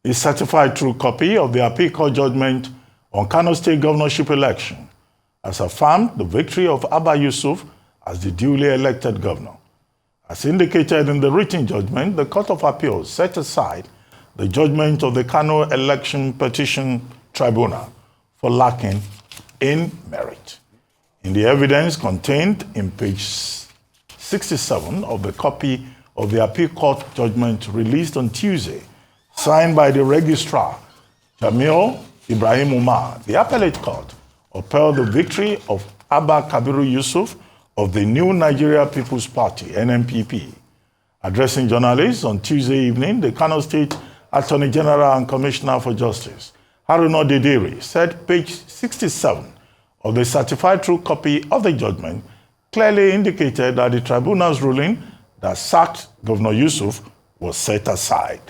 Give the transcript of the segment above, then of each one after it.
a certified true copy of the appeal court judgment on Kano State governorship election has affirmed the victory of Abba Yusuf as the duly elected governor. As indicated in the written judgment, the Court of Appeals set aside the judgment of the Kano Election Petition Tribunal for lacking in merit. In the evidence contained in page 67 of the copy of the appeal court judgment released on Tuesday, signed by the registrar, Jamil Ibrahim Umar, the appellate court upheld the victory of Abba Kabiru Yusuf of the New Nigeria People's Party, NNPP. Addressing journalists on Tuesday evening, the Kano State Attorney General and Commissioner for Justice, Haruna Dediri, said page 67 of the certified true copy of the judgment clearly indicated that the tribunal's ruling that sacked Governor Yusuf was set aside.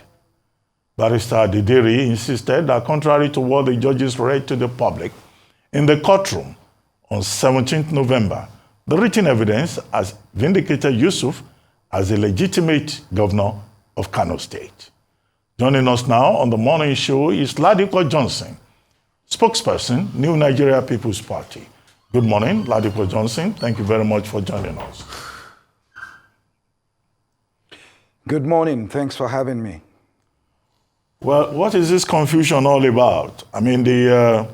Barrister Dediri insisted that contrary to what the judges read to the public in the courtroom on 17th November, the written evidence has vindicated Yusuf as a legitimate governor of Kano State. Joining us now on the morning show is Ladipo Johnson, spokesperson, New Nigeria People's Party. Good morning, Ladipo Johnson. Thank you very much for joining us. Good morning. Thanks for having me. Well, what is this confusion all about? I mean, the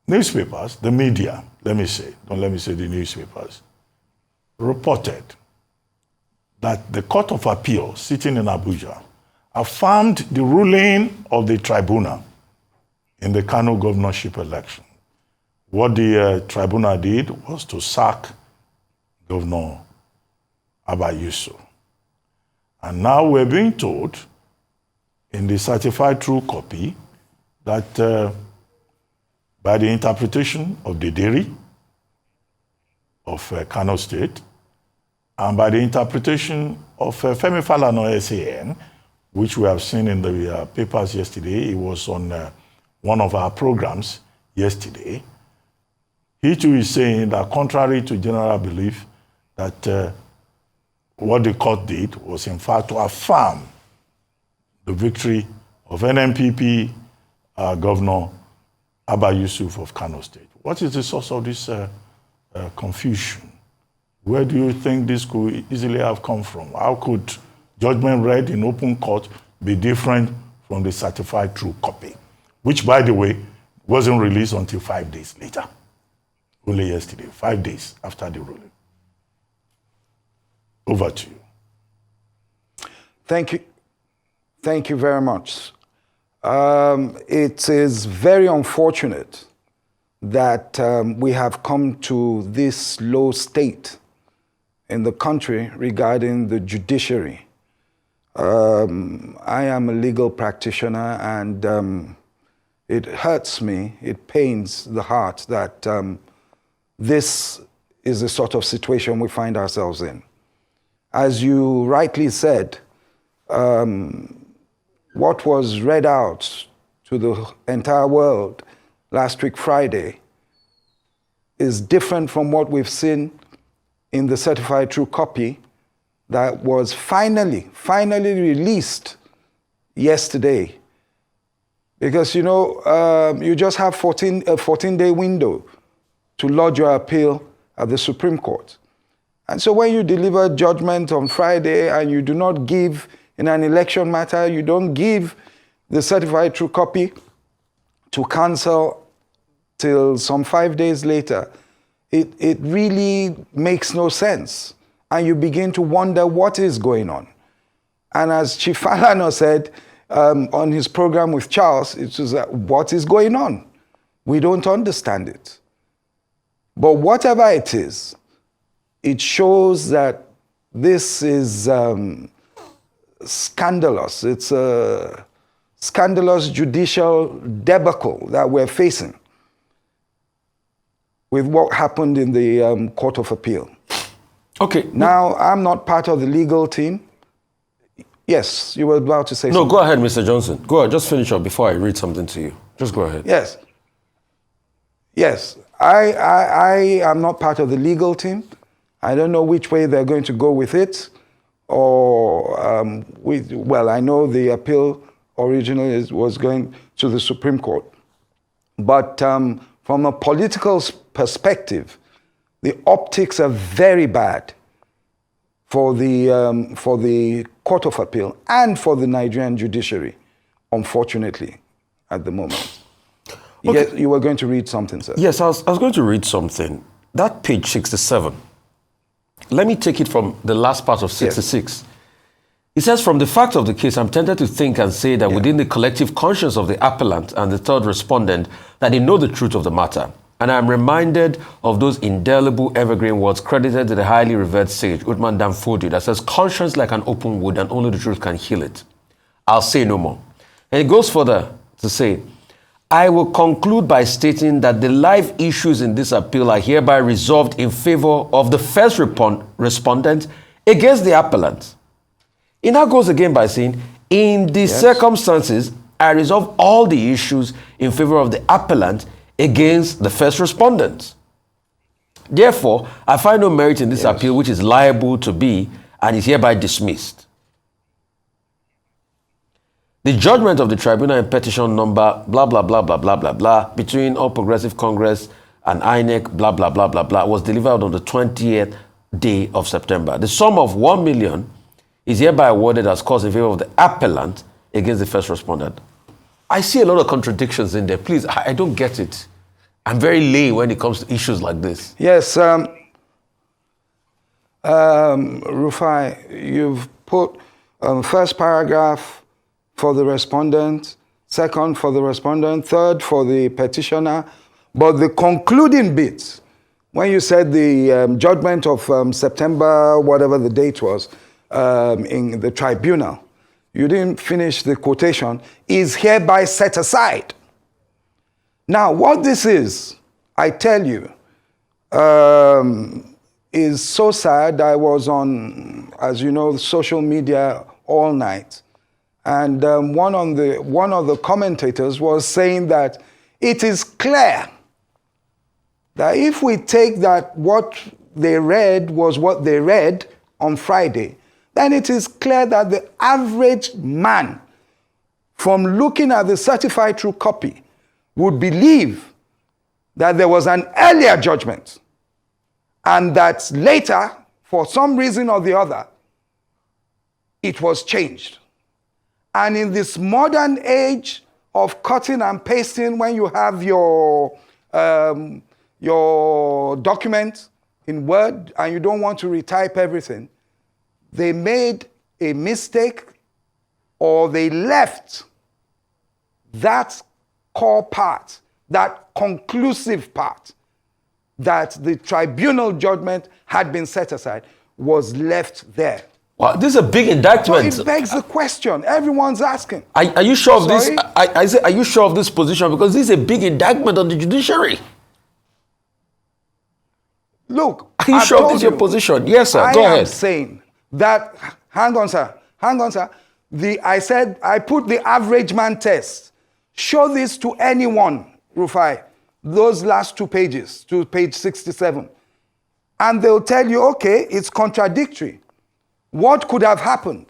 newspapers, the media, don't let me say the newspapers, reported that the Court of Appeal sitting in Abuja affirmed the ruling of the tribunal in the Kano governorship election. What the tribunal did was to sack Governor Abba Yusuf. And now we're being told in the certified true copy that by the interpretation of Dediri of Kano State and by the interpretation of Femi Falana SAN, which we have seen in the papers yesterday, it was on one of our programs yesterday, he too is saying that contrary to general belief that what the court did was in fact to affirm the victory of NNPP Governor Abba Yusuf of Kano State. What is the source of this confusion? Where do you think this could easily have come from? How could judgment read in open court be different from the certified true copy, which, by the way, wasn't released until 5 days later, only yesterday, 5 days after the ruling? Over to you. Thank you. Thank you very much. It is very unfortunate that we have come to this low state in the country regarding the judiciary. I am a legal practitioner, and it hurts me, it pains the heart that this is the sort of situation we find ourselves in. As you rightly said, what was read out to the entire world last week Friday is different from what we've seen in the certified true copy that was finally released yesterday. Because, you know, you just have a 14-day window to lodge your appeal at the Supreme Court. And so when you deliver judgment on Friday and you do not give, in an election matter, you don't give the certified true copy to counsel till some 5 days later, it really makes no sense. And you begin to wonder what is going on. And as Chief Falana said on his program with Charles, it was what is going on? We don't understand it. But whatever it is, it shows that this is scandalous. It's a scandalous judicial debacle that we're facing with what happened in the Court of Appeal. Okay. Now, I'm not part of the legal team. Yes, you were about to say something. No, go ahead, Mr. Johnson. Go ahead, just finish up before I read something to you. Just go ahead. Yes. Yes, I am not part of the legal team. I don't know which way they're going to go with it. or well, I know the appeal originally was going to the Supreme Court, but from a political perspective, the optics are very bad for the Court of Appeal and for the Nigerian judiciary, unfortunately, at the moment. Okay. Yes, you were going to read something, sir. Yes, I was going to read something. That page 67. Let me take it from the last part of 66. Yes. It says, from the fact of the case, I'm tempted to think and say that within the collective conscience of the appellant and the third respondent, that they know the truth of the matter. And I'm reminded of those indelible evergreen words credited to the highly revered sage, Uthman Danfodio, that says, conscience like an open wound and only the truth can heal it. I'll say no more. And it goes further to say, I will conclude by stating that the live issues in this appeal are hereby resolved in favor of the first respondent against the appellant. It now goes again by saying, in the circumstances, I resolve all the issues in favor of the appellant against the first respondent. Therefore, I find no merit in this appeal, which is liable to be and is hereby dismissed. The judgment of the tribunal in petition number blah, blah, blah, blah, blah, blah, blah, between All Progressive Congress and INEC, blah, blah, blah, blah, blah, was delivered on the 20th day of September. The sum of 1 million is hereby awarded as cause in favor of the appellant against the first respondent. I see a lot of contradictions in there. Please, I don't get it. I'm very lay when it comes to issues like this. Yes, Rufai, you've put first paragraph for the respondent, second for the respondent, third for the petitioner. But the concluding bit, when you said the judgment of September, whatever the date was, in the tribunal, you didn't finish the quotation, is hereby set aside. Now, what this is, I tell you, is so sad. I was on, as you know, social media all night. And one of the commentators was saying that it is clear that if we take that what they read was what they read on Friday, then it is clear that the average man, from looking at the certified true copy, would believe that there was an earlier judgment and that later, for some reason or the other, it was changed. And in this modern age of cutting and pasting, when you have your document in Word and you don't want to retype everything, they made a mistake or they left that core part, that conclusive part, that the tribunal judgment had been set aside, was left there. Wow, this is a big indictment. So it begs the question. Everyone's asking. Are you sure of this? I say, are you sure of this position? Because this is a big indictment on the judiciary. Look, are you sure this is your position? Yes, sir. Go ahead. I am saying that. Hang on, sir. I said I put the average man test. Show this to anyone, Rufai. Those last 2 pages, to page 67, and they'll tell you, okay, it's contradictory. What could have happened?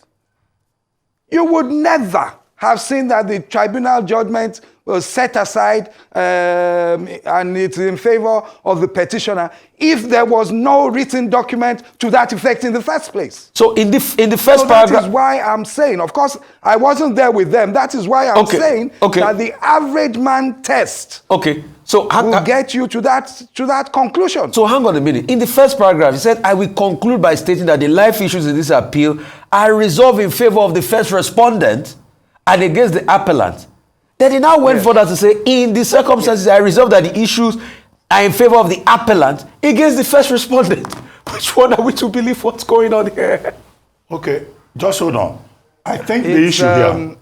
You would never have seen that the tribunal judgment was set aside and it's in favor of the petitioner if there was no written document to that effect in the first place. So in the first paragraph... That is why I'm saying, of course, I wasn't there with them. That is why I'm saying that the average man test will get you to that conclusion. So hang on a minute. In the first paragraph, he said, I will conclude by stating that the life issues in this appeal are resolved in favor of the first respondent and against the appellant. Then he now went further to say, in the circumstances, I resolve that the issues are in favor of the appellant against the first respondent. Which one are we to believe what's going on here? Okay, just hold on. I think the issue here...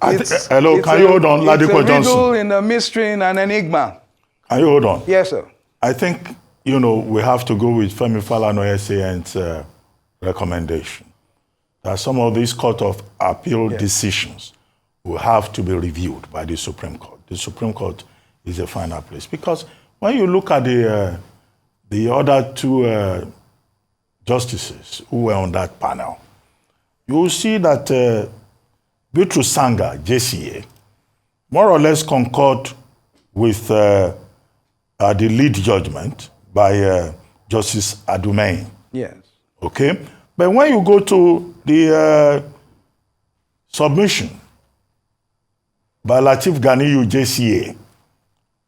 hello, can you hold on, Ladipo Johnson? It's a riddle in a mystery and an enigma. Can you hold on? Yes, sir. I think, we have to go with Femi Falana SAN's recommendation that some of these Court of Appeal decisions will have to be reviewed by the Supreme Court. The Supreme Court is a final place. Because when you look at the other 2 justices who were on that panel, you will see that Bitrus Sanga, JCA, more or less concurred with the lead judgment by Justice Adumain. Yes. Okay? But when you go to the submission by Lateef Ganiyu, JCA,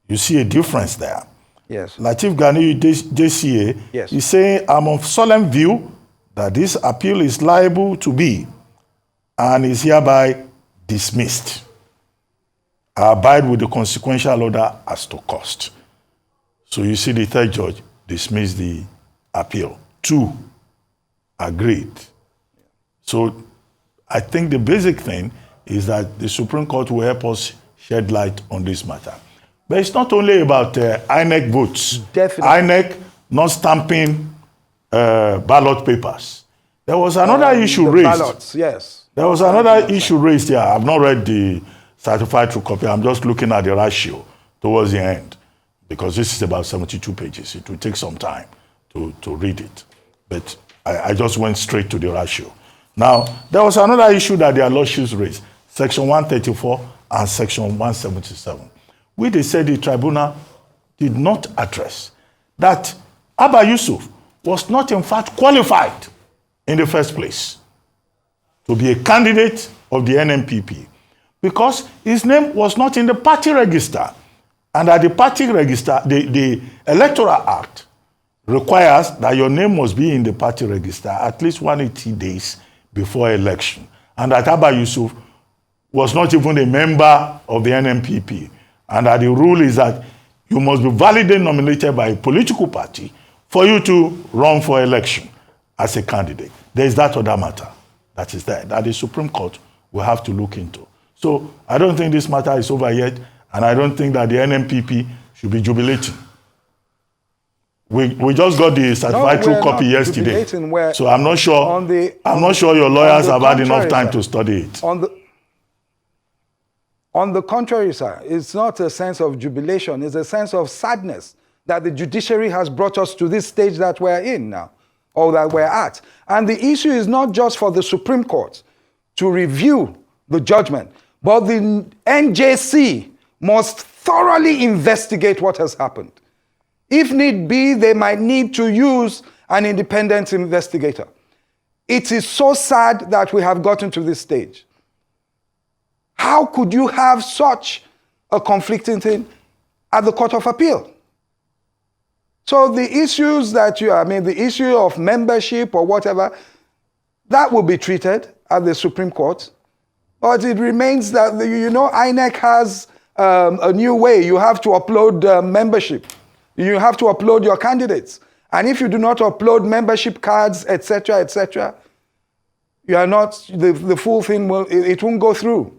you see a difference there. Yes. Lateef Ganiyu, JCA, yes, is saying, I'm of solemn view that this appeal is liable to be and is hereby dismissed. I abide with the consequential order as to cost. So you see the third judge dismissed the appeal. 2 agreed. So I think the basic thing is that the Supreme Court will help us shed light on this matter. But it's not only about INEC votes. Definitely. INEC not stamping ballot papers. There was another issue the raised. Ballots, yes. There was another issue raised here. I've not read the certified true copy. I'm just looking at the ratio towards the end because this is about 72 pages. It will take some time to read it. But I just went straight to the ratio. Now, there was another issue that their lawsuits raised, Section 134 and Section 177. We they said the tribunal did not address that Abba Yusuf was not in fact qualified in the first place to be a candidate of the NNPP because his name was not in the party register. And at the party register, the Electoral Act requires that your name must be in the party register at least 180 days before election. And that Abba Yusuf was not even a member of the NNPP. And that the rule is that you must be validly nominated by a political party for you to run for election as a candidate. There is that other matter that is there, that the Supreme Court will have to look into. So I don't think this matter is over yet, and I don't think that the NNPP should be jubilating. We just got the certified true copy yesterday, so I'm not sure. I'm not sure your lawyers have had enough time to study it. On the contrary, sir, it's not a sense of jubilation, it's a sense of sadness that the judiciary has brought us to this stage that we're in now, or that we're at. And the issue is not just for the Supreme Court to review the judgment, but the NJC must thoroughly investigate what has happened. If need be, they might need to use an independent investigator. It is so sad that we have gotten to this stage. How could you have such a conflicting thing at the Court of Appeal? So the issues that the issue of membership or whatever, that will be treated at the Supreme Court. But it remains that, INEC has a new way. You have to upload membership. You have to upload your candidates. And if you do not upload membership cards, etc., you are not, the full thing it won't go through.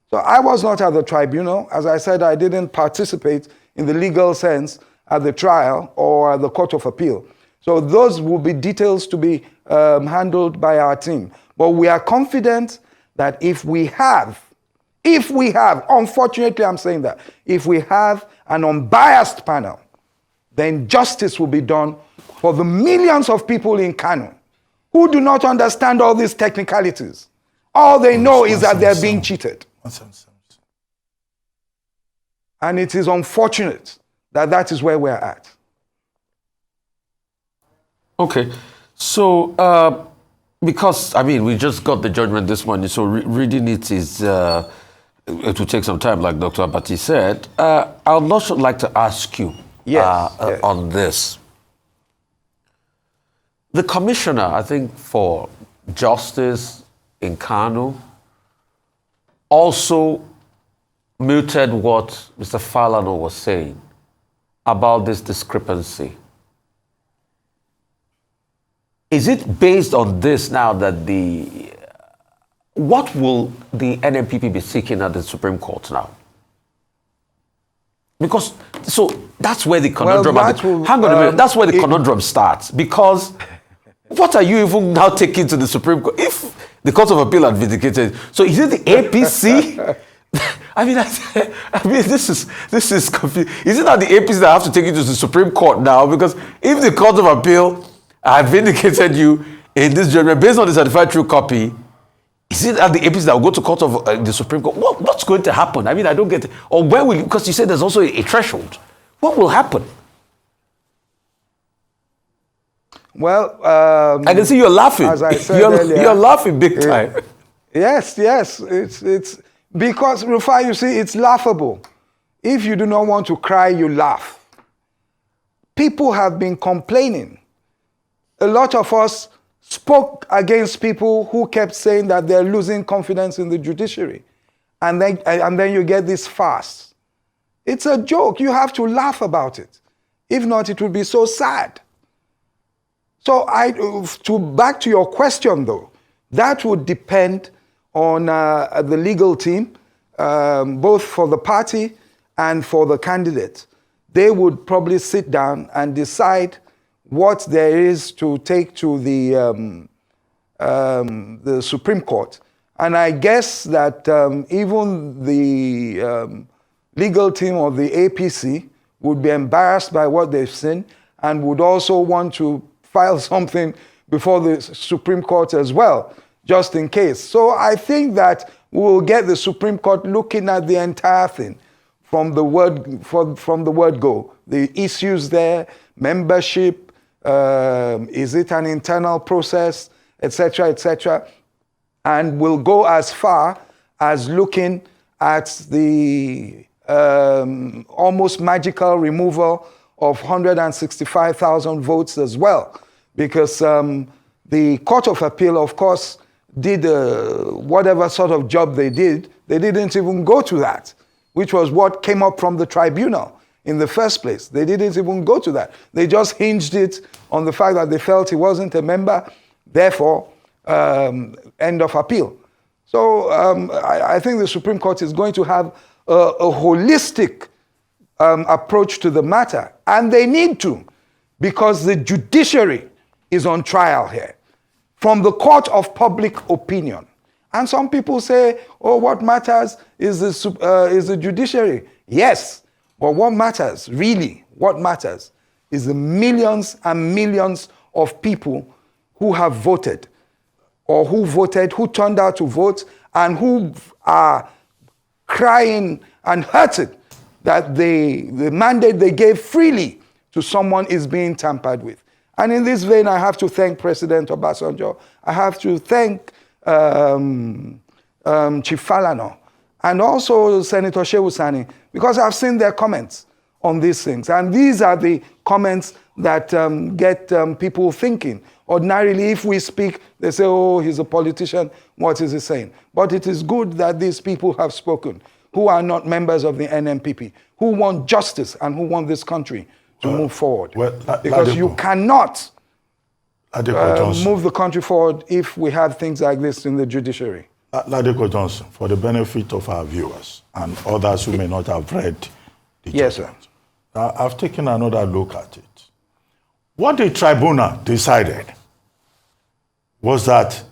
So I was not at the tribunal. As I said, I didn't participate in the legal sense at the trial or at the Court of Appeal. So those will be details to be handled by our team. But we are confident that if we have, unfortunately I'm saying that, if we have an unbiased panel, then justice will be done for the millions of people in Kano who do not understand all these technicalities. All they know is that they're being cheated. And it is unfortunate that that is where we're at. Okay. So, because, we just got the judgment this morning, so reading it is, it will take some time, like Dr. Abati said. I would also like to ask you yes. On this. The commissioner, I think, for justice in Kano also muted what Mr. Falano was saying about this discrepancy. Is it based on this now that what will the NNPP be seeking at the Supreme Court now? Because, so that's where the conundrum, hang on a minute, that's where the conundrum starts. Because what are you even now taking to the Supreme Court? If the Court of Appeal had vindicated, so is it the APC? This is confusing. Is it not the APC that have to take it to the Supreme Court now? Because if the Court of Appeal had vindicated you in this judgment based on the certified true copy, Is it at the APC that will go to court of the Supreme Court? What's going to happen? I mean, I don't get it. Or where will, because you said there's also a threshold. What will happen? Well, I can see you're laughing. As I said earlier, you're laughing big time. Yes. It's because, Rufai, you see, it's laughable. If you do not want to cry, you laugh. People have been complaining. A lot of us spoke against people who kept saying that they're losing confidence in the judiciary. And then you get this farce. It's a joke. You have to laugh about it. If not, it would be so sad. So back to your question, though, that would depend on the legal team, both for the party and for the candidate. They would probably sit down and decide what there is to take to the Supreme Court. And I guess that even the legal team of the APC would be embarrassed by what they've seen and would also want to file something before the Supreme Court as well, just in case. So I think that we'll get the Supreme Court looking at the entire thing from the word go. The issues there, membership, is it an internal process, etc., etc., and we'll go as far as looking at the almost magical removal of 165,000 votes as well, because the Court of Appeal, of course, did whatever sort of job they did. They didn't even go to that, which was what came up from the Tribunal in the first place. They didn't even go to that. They just hinged it on the fact that they felt he wasn't a member, therefore, end of appeal. So I think the Supreme Court is going to have a holistic approach to the matter, and they need to, because the judiciary is on trial here from the court of public opinion. And some people say, oh, what matters is the judiciary. Yes, but what matters, really, what matters is the millions and millions of people who have voted, or who turned out to vote, and who are crying and hurting that the mandate they gave freely to someone is being tampered with. And in this vein, I have to thank President Obasanjo. I have to thank Chief Falana and also Senator Shehu Sani, because I've seen their comments on these things. And these are the comments that get people thinking. Ordinarily, if we speak, they say, oh, he's a politician, what is he saying? But it is good that these people have spoken, who are not members of the NNPP, who want justice and who want this country to move forward. Because you cannot move the country forward if we have things like this in the judiciary. Ladipo Johnson, for the benefit of our viewers and others who may not have read the judgment, I've taken another look at it. What the tribunal decided was that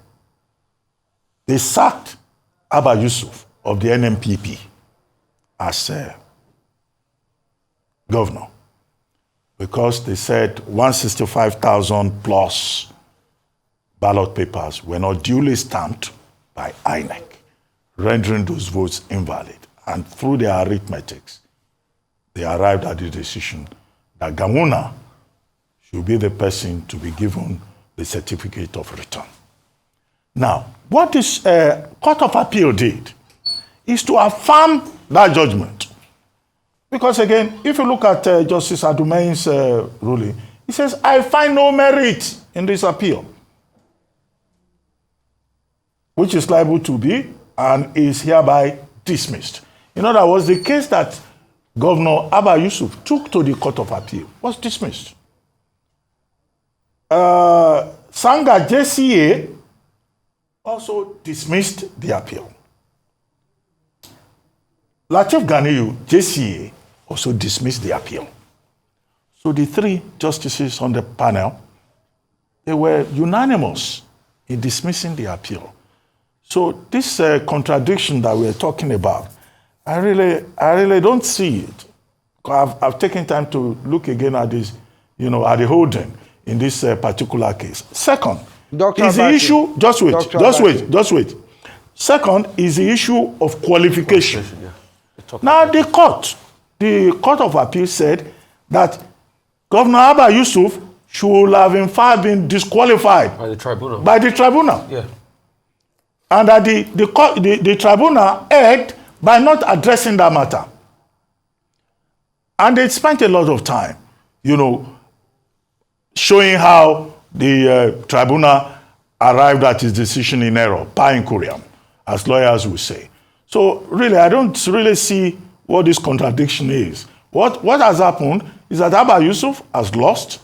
they sacked Abba Yusuf of the NNPP as governor, because they said 165,000 plus ballot papers were not duly stamped by INEC, rendering those votes invalid. And through their arithmetics, they arrived at the decision that Gawuna should be the person to be given the certificate of return. Now, what this Court of Appeal did is to affirm that judgment. Because again, if you look at Justice Adumain's ruling, he says, I find no merit in this appeal, which is liable to be and is hereby dismissed. In other words, the case that Governor Abba Yusuf took to the Court of Appeal was dismissed. Sanga JCA also dismissed the appeal. Lateef Ganiyu, JCA, also dismissed the appeal. So the three justices on the panel, they were unanimous in dismissing the appeal. So this contradiction that we're talking about, I really don't see it. I've taken time to look again at this, at the holding in this particular case. Second, Dr. is the issue, just wait. Second is the issue of qualification. Yeah. Now, the Court of Appeal said that Governor Abba Yusuf should have in fact been disqualified By the tribunal. by the tribunal. Yeah. And that the tribunal erred by not addressing that matter. And they spent a lot of time, showing how the tribunal arrived at its decision in error, par incuriam, as lawyers will say. So really, I don't really see what this contradiction is. What has happened is that Abba Yusuf has lost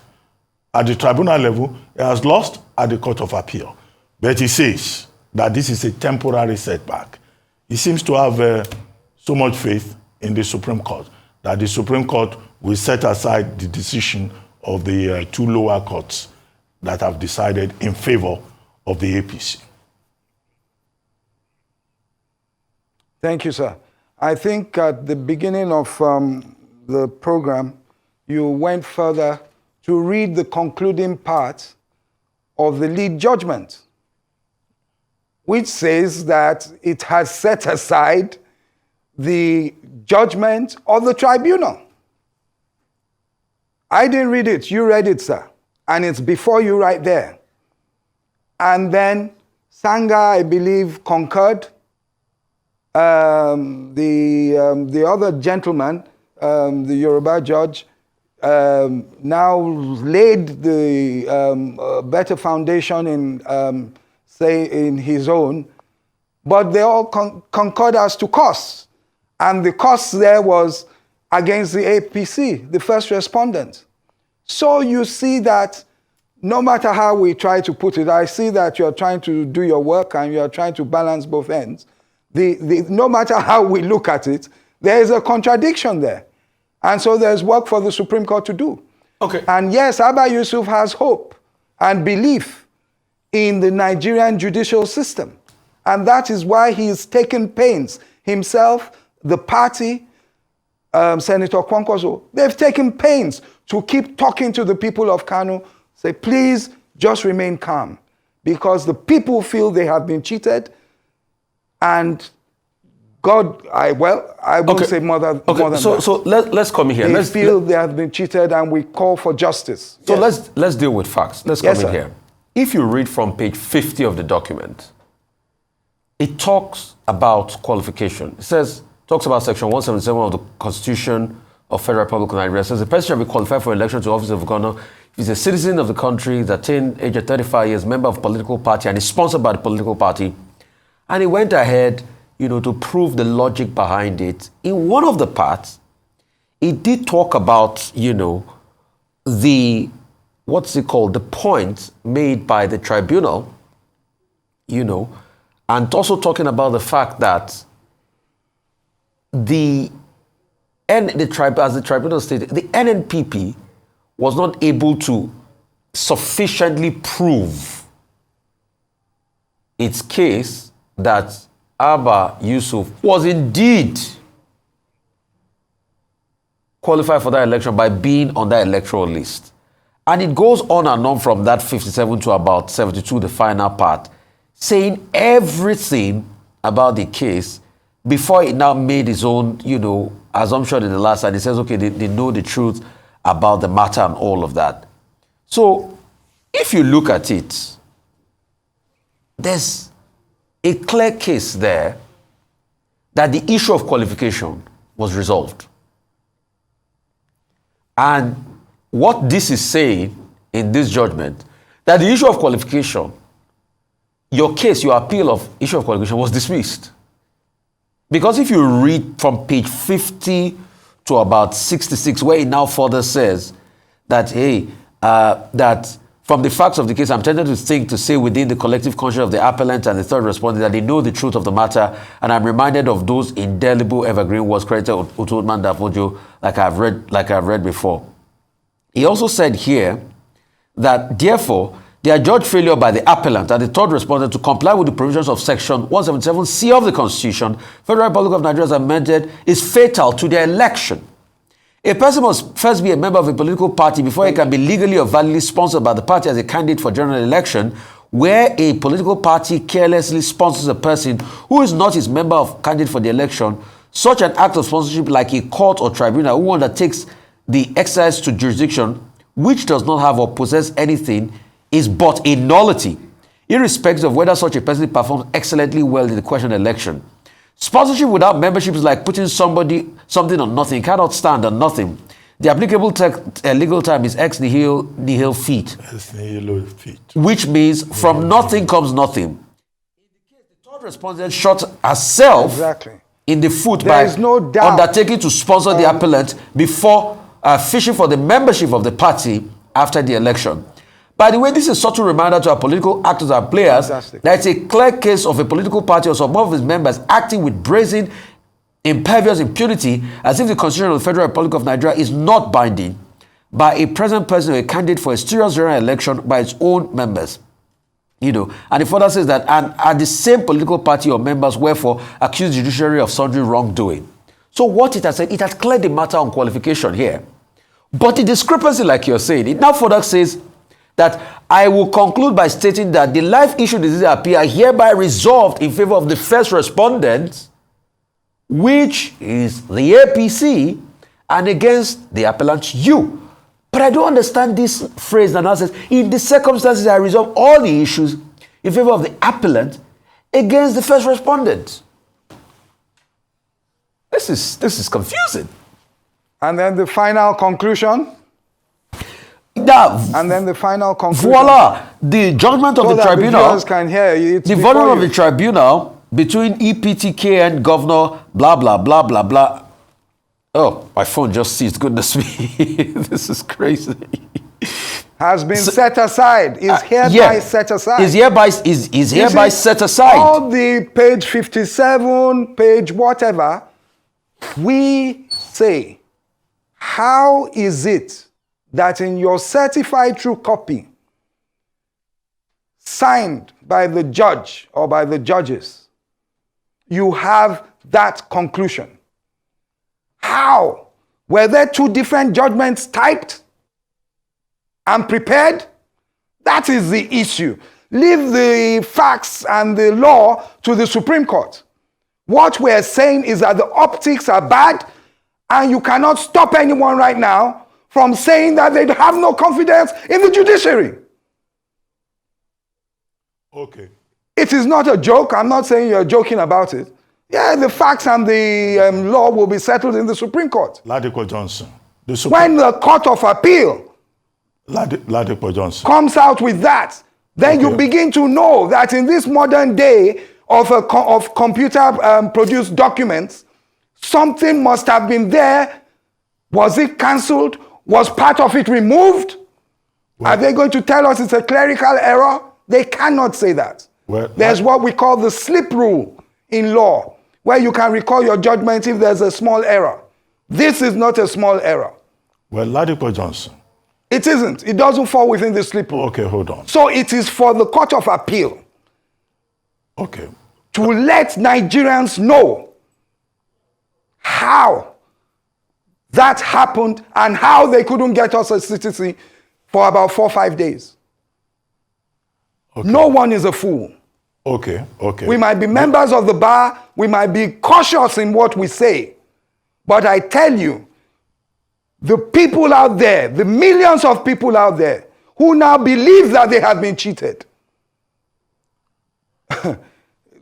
at the tribunal level, he has lost at the Court of Appeal. But he says that this is a temporary setback. He seems to have so much faith in the Supreme Court that the Supreme Court will set aside the decision of the two lower courts that have decided in favor of the APC. Thank you, sir. I think at the beginning of the program, you went further to read the concluding part of the lead judgment, which says that it has set aside the judgment of the tribunal. I didn't read it, you read it, sir. And it's before you right there. And then Sanga, I believe, concurred. The other gentleman, the Yoruba judge, now laid the better foundation in, in his own, but they all concurred as to costs. And the cost there was against the APC, the first respondent. So you see that no matter how we try to put it, I see that you're trying to do your work and you're trying to balance both ends. No matter how we look at it, there is a contradiction there. And so there's work for the Supreme Court to do. Okay. And yes, Abba Yusuf has hope and belief in the Nigerian judicial system. And that is why he's taken pains, himself, the party, Senator Kwankwaso, they've taken pains to keep talking to the people of Kano, say, please just remain calm, because the people feel they have been cheated, and God, I won't say more than that. So let's come here. They feel they have been cheated, and we call for justice. So let's deal with facts. Let's come in sir. here. If you read from page 50 of the document, it talks about qualification. It talks about section 177 of the Constitution of Federal Republic of Nigeria. It says the person shall be qualified for election to the office of governor if he's a citizen of the country, is attained age of 35 years, member of a political party, and is sponsored by the political party. And he went ahead, to prove the logic behind it. In one of the parts, it did talk about, the point made by the tribunal, and also talking about the fact that as the tribunal stated, the NNPP was not able to sufficiently prove its case that Abba Yusuf was indeed qualified for that election by being on that electoral list. And it goes on and on from that 57 to about 72, the final part, saying everything about the case before it now made its own, assumption in the last side. It says, okay, they know the truth about the matter and all of that. So if you look at it, there's a clear case there that the issue of qualification was resolved. And what this is saying in this judgment, that the issue of qualification, your appeal of issue of qualification was dismissed. Because if you read from page 50 to about 66, where it now further says that, that from the facts of the case, I'm tempted to say within the collective conscience of the appellant and the third respondent that they know the truth of the matter, and I'm reminded of those indelible evergreen words credited Utudman Dafojo, like I've read before. He also said here that, therefore, they are judged failure by the appellant and the third respondent to comply with the provisions of section 177C of the Constitution, Federal Republic of Nigeria as amended, is fatal to their election. A person must first be a member of a political party before he can be legally or validly sponsored by the party as a candidate for general election, where a political party carelessly sponsors a person who is not its member of candidate for the election, such an act of sponsorship, like a court or tribunal who undertakes the exercise to jurisdiction which does not have or possess anything, is but a nullity, irrespective of whether such a person performs excellently well in the question election. Sponsorship without membership is like putting something on nothing. It cannot stand on nothing. The applicable legal term is ex nihilo fit. Ex nihilo fit. Which means from nothing comes nothing. In the case, the third respondent shot herself in the foot by undertaking to sponsor the appellant before fishing for the membership of the party after the election. By the way, this is a subtle reminder to our political actors and players that it's a clear case of a political party or some of its members acting with brazen, impervious impunity as if the Constitution of the Federal Republic of Nigeria is not binding by a present person or a candidate for a serious general election by its own members. And it further says that, and are the same political party or members wherefore accuse the judiciary of sundry wrongdoing. So what it has said, it has cleared the matter on qualification here. But the discrepancy, like you're saying, it now further says that I will conclude by stating that the life issue disease appeal are hereby resolved in favor of the first respondent, which is the APC, and against the appellant you. But I don't understand this phrase that now says, in the circumstances I resolve all the issues in favor of the appellant against the first respondent. This is confusing. And then the final conclusion. And then the final conclusion. Voila! The judgment of the tribunal. Can hear the volume of the tribunal between EPTK and governor, blah, blah, blah, blah, blah. Oh, my phone just ceased. Goodness me. This is crazy. Has been set aside. Is hereby set aside. Is hereby set aside. All the page 57, page whatever, we say, how is it that in your certified true copy, signed by the judge or by the judges, you have that conclusion? How? Were there two different judgments typed and prepared? That is the issue. Leave the facts and the law to the Supreme Court. What we're saying is that the optics are bad, and you cannot stop anyone right now from saying that they have no confidence in the judiciary. Okay. It is not a joke. I'm not saying you're joking about it. Yeah, the facts and the law will be settled in the Supreme Court. Ladipo Johnson. When the Court of Appeal Ladipo Johnson comes out with that, then you begin to know that in this modern day of computer-produced documents, something must have been there. Was it cancelled? Was part of it removed? Well, are they going to tell us it's a clerical error? They cannot say that. Well, there's what we call the slip rule in law, where you can recall your judgment if there's a small error. This is not a small error. Well, Ladipo Johnson. It isn't. It doesn't fall within the slip rule. Okay, hold on. So it is for the Court of Appeal to let Nigerians know how that happened and how they couldn't get us a citizen for about 4 or 5 days. No one is a fool. We might be members of the bar, we might be cautious in what we say, but I tell you, the people out there, the millions of people out there who now believe that they have been cheated,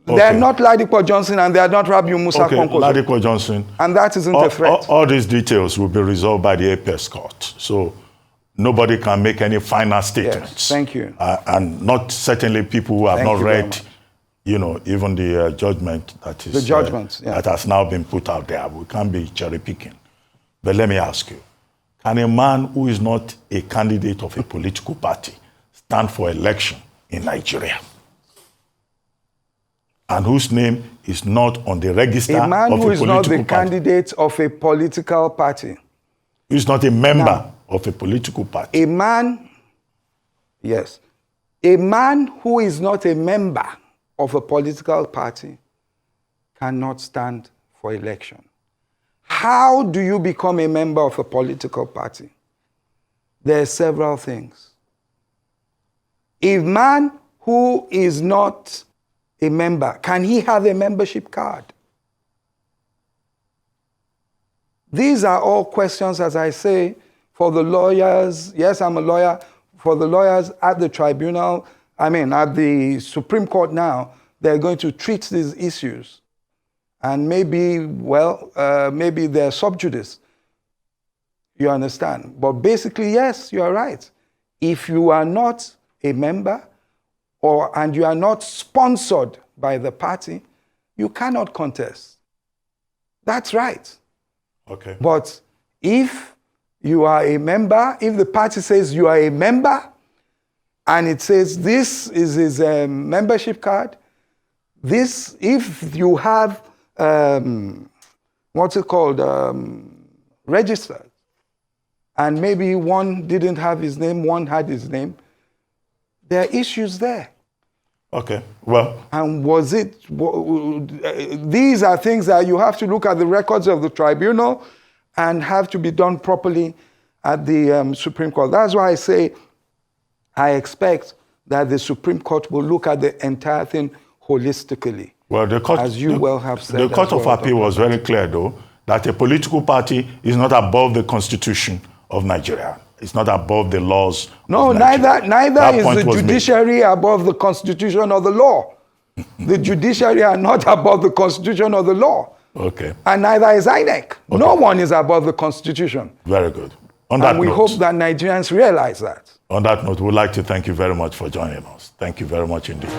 they are not Ladipo Johnson and they are not Rabiu Musa Konkoso. Ladipo Johnson. And that isn't a threat. All these details will be resolved by the apex court. So nobody can make any final statements. Yes, thank you. And not certainly people who have not read, even the judgment that is the judgment that has now been put out there. We can't be cherry picking. But let me ask you, can a man who is not a candidate of a political party stand for election in Nigeria, and whose name is not on the register of a political party? A man who is not the candidate of a political party. Who is not a member of a political party. A man who is not a member of a political party cannot stand for election. How do you become a member of a political party? There are several things. A man who is not a member, can he have a membership card? These are all questions, as I say, for the lawyers. Yes, I'm a lawyer. For the lawyers at the tribunal, at the Supreme Court now, they're going to treat these issues. And maybe, maybe they're sub judice. You understand? But basically, yes, you are right. If you are not a member and you are not sponsored by the party, you cannot contest. That's right. Okay. But if you are a member, if the party says you are a member, and it says this is his membership card, if you have, registered, and maybe one didn't have his name, one had his name, there are issues there. Okay, well. And these are things that you have to look at the records of the tribunal and have to be done properly at the Supreme Court. That's why I say I expect that the Supreme Court will look at the entire thing holistically. Well, the court, as you well have said. The Court of Appeal was very clear, though, that a political party is not above the Constitution of Nigeria. It's not above the laws. No, neither is the judiciary above the Constitution or the law. The judiciary are not above the Constitution or the law. Okay. And neither is INEC. Okay. No one is above the Constitution. Very good. On that and we note, hope that Nigerians realize that. On that note, we'd like to thank you very much for joining us. Thank you very much indeed.